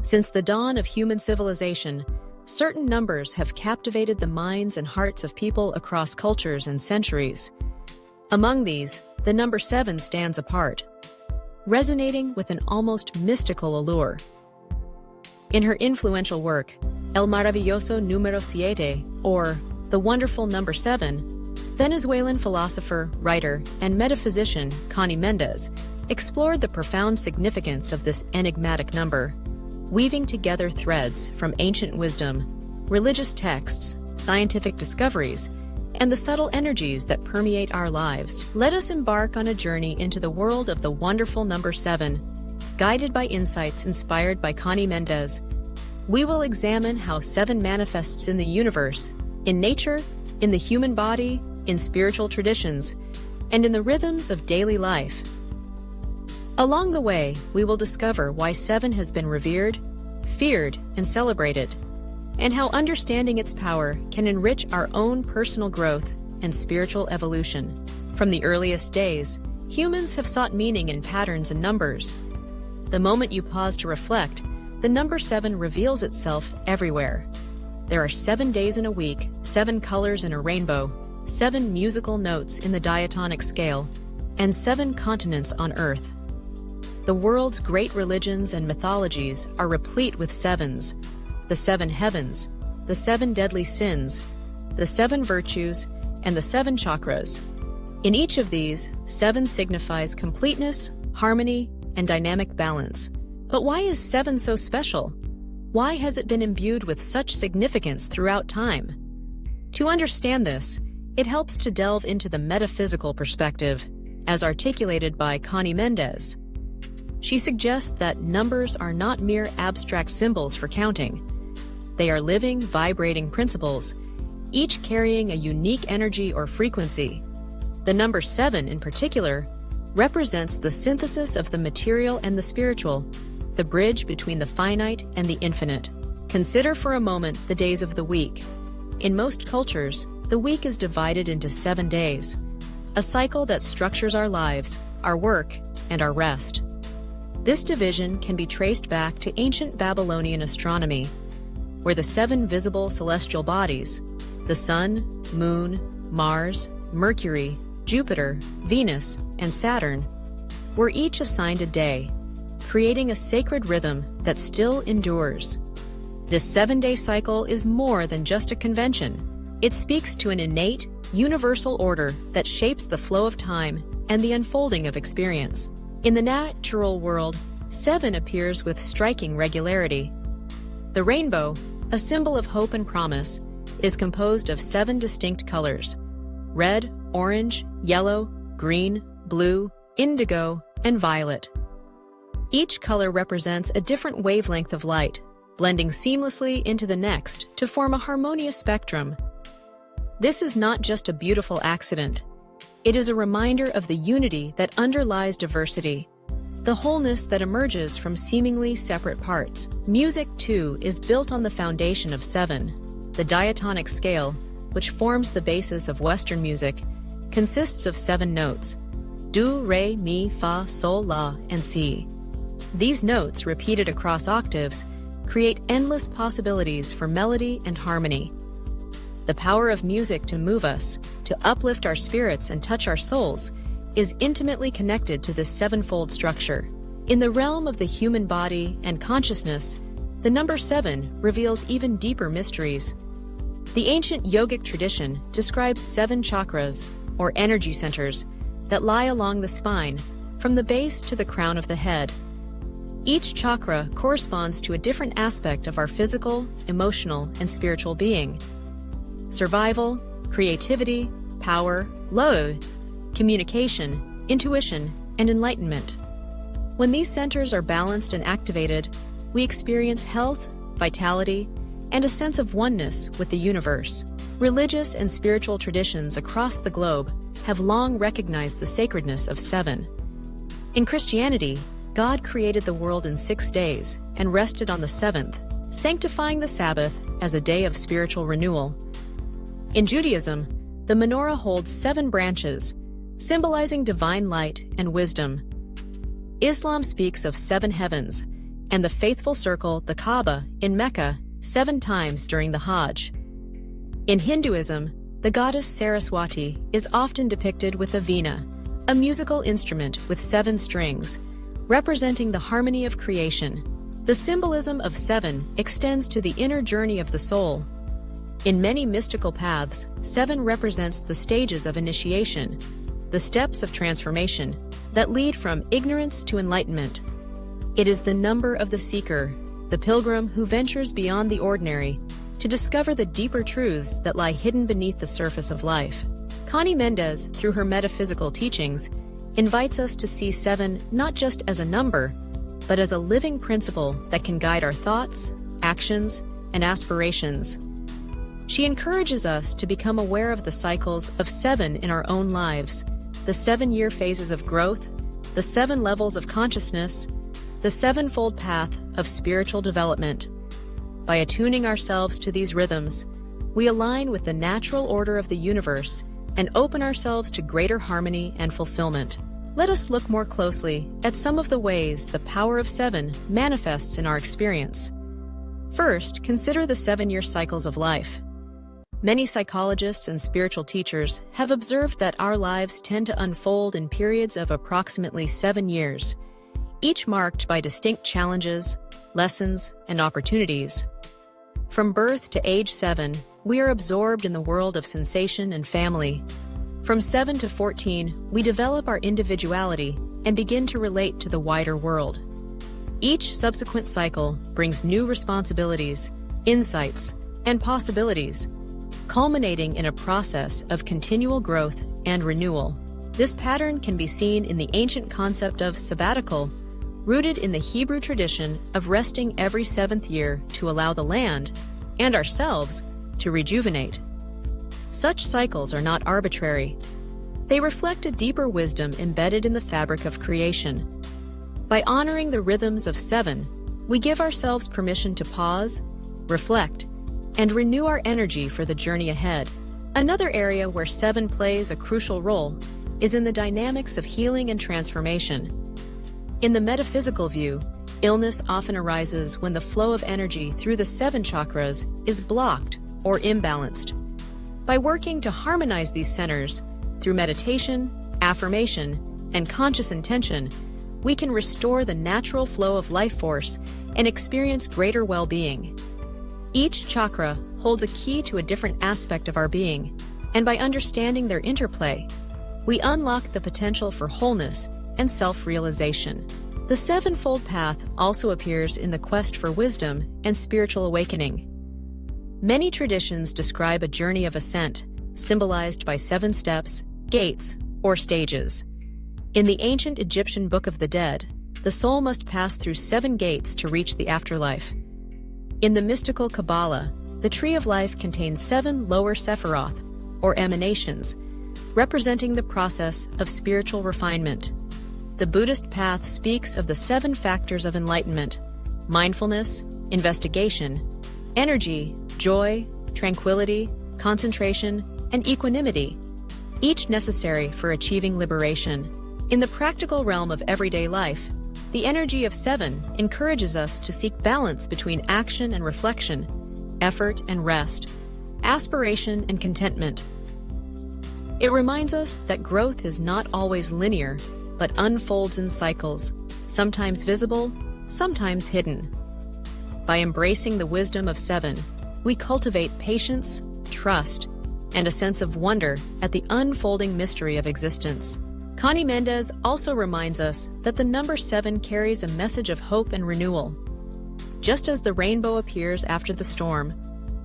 Since the dawn of human civilization, certain numbers have captivated the minds and hearts of people across cultures and centuries. Among these, the number 7 stands apart, resonating with an almost mystical allure. In her influential work, El Maravilloso Número Siete, or The Wonderful Number 7, Venezuelan philosopher, writer, and metaphysician Conny Méndez explored the profound significance of this enigmatic number, weaving together threads from ancient wisdom, religious texts, scientific discoveries, and the subtle energies that permeate our lives. Let us embark on a journey into the world of the wonderful number 7, guided by insights inspired by Conny Méndez. We will examine how 7 manifests in the universe, in nature, in the human body, in spiritual traditions, and in the rhythms of daily life. Along the way, we will discover why 7 has been revered, feared, and celebrated, and how understanding its power can enrich our own personal growth and spiritual evolution. From the earliest days, humans have sought meaning in patterns and numbers. The moment you pause to reflect, the number 7 reveals itself everywhere. There are 7 days in a week, 7 colors in a rainbow, 7 musical notes in the diatonic scale, and 7 continents on Earth. The world's great religions and mythologies are replete with 7s, the 7 heavens, the 7 deadly sins, the 7 virtues, and the 7 chakras. In each of these, 7 signifies completeness, harmony, and dynamic balance. But why is 7 so special? Why has it been imbued with such significance throughout time? To understand this, it helps to delve into the metaphysical perspective, as articulated by Conny Méndez. She suggests that numbers are not mere abstract symbols for counting. They are living, vibrating principles, each carrying a unique energy or frequency. The number 7, in particular, represents the synthesis of the material and the spiritual, the bridge between the finite and the infinite. Consider for a moment the days of the week. In most cultures, the week is divided into 7 days, a cycle that structures our lives, our work, and our rest. This division can be traced back to ancient Babylonian astronomy, where the 7 visible celestial bodies, the Sun, Moon, Mars, Mercury, Jupiter, Venus, and Saturn, were each assigned a day, creating a sacred rhythm that still endures. This 7-day cycle is more than just a convention. It speaks to an innate, universal order that shapes the flow of time and the unfolding of experience. In the natural world, 7 appears with striking regularity. The rainbow, a symbol of hope and promise, is composed of 7 distinct colors: red, orange, yellow, green, blue, indigo, and violet. Each color represents a different wavelength of light, blending seamlessly into the next to form a harmonious spectrum. This is not just a beautiful accident. It is a reminder of the unity that underlies diversity, the wholeness that emerges from seemingly separate parts. Music, too, is built on the foundation of 7. The diatonic scale, which forms the basis of Western music, consists of 7 notes: do, re, mi, fa, sol, la, and si. These notes, repeated across octaves, create endless possibilities for melody and harmony. The power of music to move us, to uplift our spirits and touch our souls, is intimately connected to this 7-fold structure. In the realm of the human body and consciousness, the number 7 reveals even deeper mysteries. The ancient yogic tradition describes 7 chakras, or energy centers, that lie along the spine, from the base to the crown of the head. Each chakra corresponds to a different aspect of our physical, emotional, and spiritual being. Survival, creativity, power, love, communication, intuition, and enlightenment. When these centers are balanced and activated, we experience health, vitality, and a sense of oneness with the universe. Religious and spiritual traditions across the globe have long recognized the sacredness of 7. In Christianity, God created the world in 6 days and rested on the 7th, sanctifying the Sabbath as a day of spiritual renewal. In Judaism, the menorah holds 7 branches, symbolizing divine light and wisdom. Islam speaks of 7 heavens, and the faithful circle the Kaaba in Mecca 7 times during the Hajj. In Hinduism, the goddess Saraswati is often depicted with a veena, a musical instrument with 7 strings, representing the harmony of creation. The symbolism of 7 extends to the inner journey of the soul. In many mystical paths, 7 represents the stages of initiation, the steps of transformation that lead from ignorance to enlightenment. It is the number of the seeker, the pilgrim who ventures beyond the ordinary to discover the deeper truths that lie hidden beneath the surface of life. Conny Méndez, through her metaphysical teachings, invites us to see 7 not just as a number, but as a living principle that can guide our thoughts, actions, and aspirations. She encourages us to become aware of the cycles of 7 in our own lives, the 7-year phases of growth, the 7 levels of consciousness, the 7-fold path of spiritual development. By attuning ourselves to these rhythms, we align with the natural order of the universe and open ourselves to greater harmony and fulfillment. Let us look more closely at some of the ways the power of 7 manifests in our experience. First, consider the 7-year cycles of life. Many psychologists and spiritual teachers have observed that our lives tend to unfold in periods of approximately 7 years, each marked by distinct challenges, lessons, and opportunities. From birth to age 7, we are absorbed in the world of sensation and family. From 7 to 14, we develop our individuality and begin to relate to the wider world. Each subsequent cycle brings new responsibilities, insights, and possibilities, culminating in a process of continual growth and renewal. This pattern can be seen in the ancient concept of sabbatical, rooted in the Hebrew tradition of resting every 7th year to allow the land, and ourselves, to rejuvenate. Such cycles are not arbitrary. They reflect a deeper wisdom embedded in the fabric of creation. By honoring the rhythms of 7, we give ourselves permission to pause, reflect, and renew our energy for the journey ahead. Another area where 7 plays a crucial role is in the dynamics of healing and transformation. In the metaphysical view, illness often arises when the flow of energy through the 7 chakras is blocked or imbalanced. By working to harmonize these centers through meditation, affirmation, and conscious intention, we can restore the natural flow of life force and experience greater well-being. Each chakra holds a key to a different aspect of our being, and by understanding their interplay, we unlock the potential for wholeness and self-realization. The 7-fold path also appears in the quest for wisdom and spiritual awakening. Many traditions describe a journey of ascent, symbolized by 7 steps, gates, or stages. In the ancient Egyptian Book of the Dead, the soul must pass through 7 gates to reach the afterlife. In the mystical Kabbalah, the Tree of Life contains 7 lower sephiroth, or emanations, representing the process of spiritual refinement. The Buddhist path speaks of the 7 factors of enlightenment: mindfulness, investigation, energy, joy, tranquility, concentration, and equanimity, each necessary for achieving liberation. In the practical realm of everyday life, the energy of 7 encourages us to seek balance between action and reflection, effort and rest, aspiration and contentment. It reminds us that growth is not always linear, but unfolds in cycles, sometimes visible, sometimes hidden. By embracing the wisdom of 7, we cultivate patience, trust, and a sense of wonder at the unfolding mystery of existence. Conny Méndez also reminds us that the number 7 carries a message of hope and renewal. Just as the rainbow appears after the storm,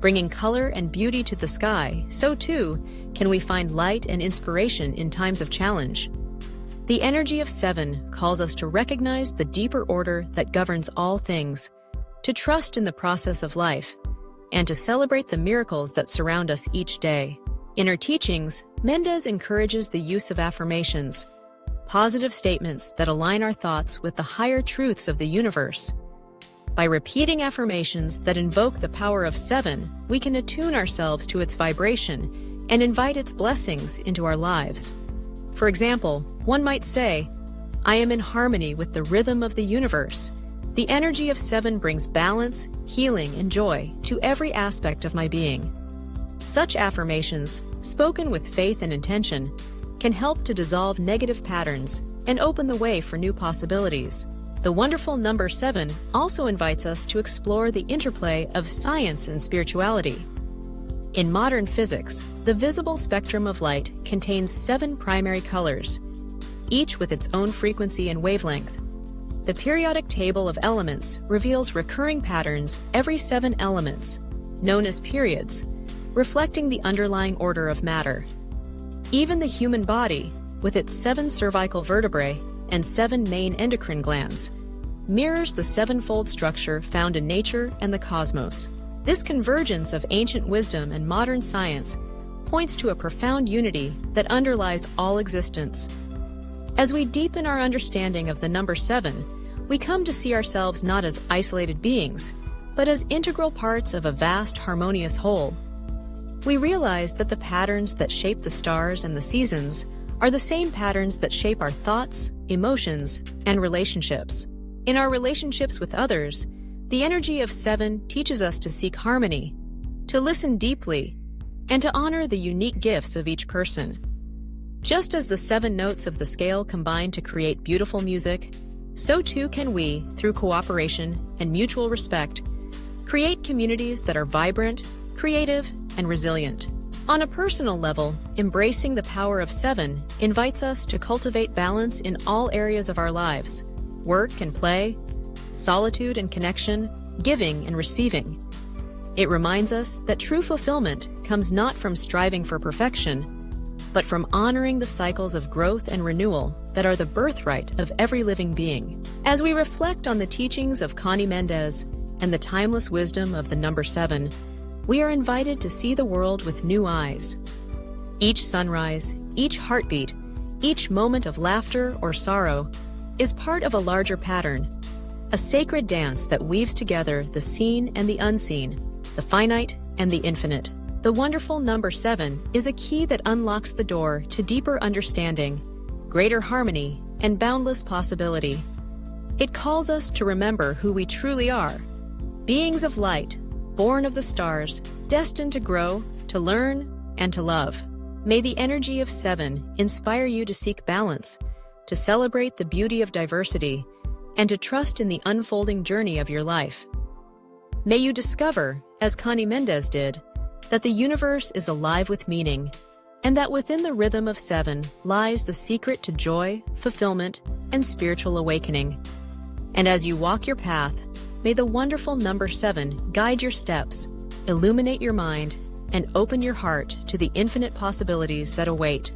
bringing color and beauty to the sky, so too can we find light and inspiration in times of challenge. The energy of 7 calls us to recognize the deeper order that governs all things, to trust in the process of life, and to celebrate the miracles that surround us each day. In her teachings, Méndez encourages the use of affirmations, positive statements that align our thoughts with the higher truths of the universe. By repeating affirmations that invoke the power of 7, we can attune ourselves to its vibration and invite its blessings into our lives. For example, one might say, "I am in harmony with the rhythm of the universe," The energy of 7 brings balance, healing, and joy to every aspect of my being. Such affirmations, spoken with faith and intention, can help to dissolve negative patterns and open the way for new possibilities. The wonderful number 7 also invites us to explore the interplay of science and spirituality. In modern physics, the visible spectrum of light contains 7 primary colors, each with its own frequency and wavelength. The periodic table of elements reveals recurring patterns every 7 elements, known as periods, reflecting the underlying order of matter. Even the human body, with its 7 cervical vertebrae and 7 main endocrine glands, mirrors the 7-fold structure found in nature and the cosmos. This convergence of ancient wisdom and modern science points to a profound unity that underlies all existence. As we deepen our understanding of the number 7, we come to see ourselves not as isolated beings, but as integral parts of a vast, harmonious whole. We realize that the patterns that shape the stars and the seasons are the same patterns that shape our thoughts, emotions, and relationships. In our relationships with others, the energy of 7 teaches us to seek harmony, to listen deeply, and to honor the unique gifts of each person. Just as the 7 notes of the scale combine to create beautiful music, so too can we, through cooperation and mutual respect, create communities that are vibrant, creative, and resilient. On a personal level, embracing the power of 7 invites us to cultivate balance in all areas of our lives: work and play, solitude and connection, giving and receiving. It reminds us that true fulfillment comes not from striving for perfection, but from honoring the cycles of growth and renewal that are the birthright of every living being. As we reflect on the teachings of Conny Méndez and the timeless wisdom of the number 7, we are invited to see the world with new eyes. Each sunrise, each heartbeat, each moment of laughter or sorrow is part of a larger pattern, a sacred dance that weaves together the seen and the unseen, the finite and the infinite. The wonderful number 7 is a key that unlocks the door to deeper understanding, greater harmony, and boundless possibility. It calls us to remember who we truly are: beings of light, born of the stars, destined to grow, to learn, and to love. May the energy of 7 inspire you to seek balance, to celebrate the beauty of diversity, and to trust in the unfolding journey of your life. May you discover, as Conny Méndez did, that the universe is alive with meaning, and that within the rhythm of 7 lies the secret to joy, fulfillment, and spiritual awakening. And as you walk your path, may the wonderful number 7 guide your steps, illuminate your mind, and open your heart to the infinite possibilities that await.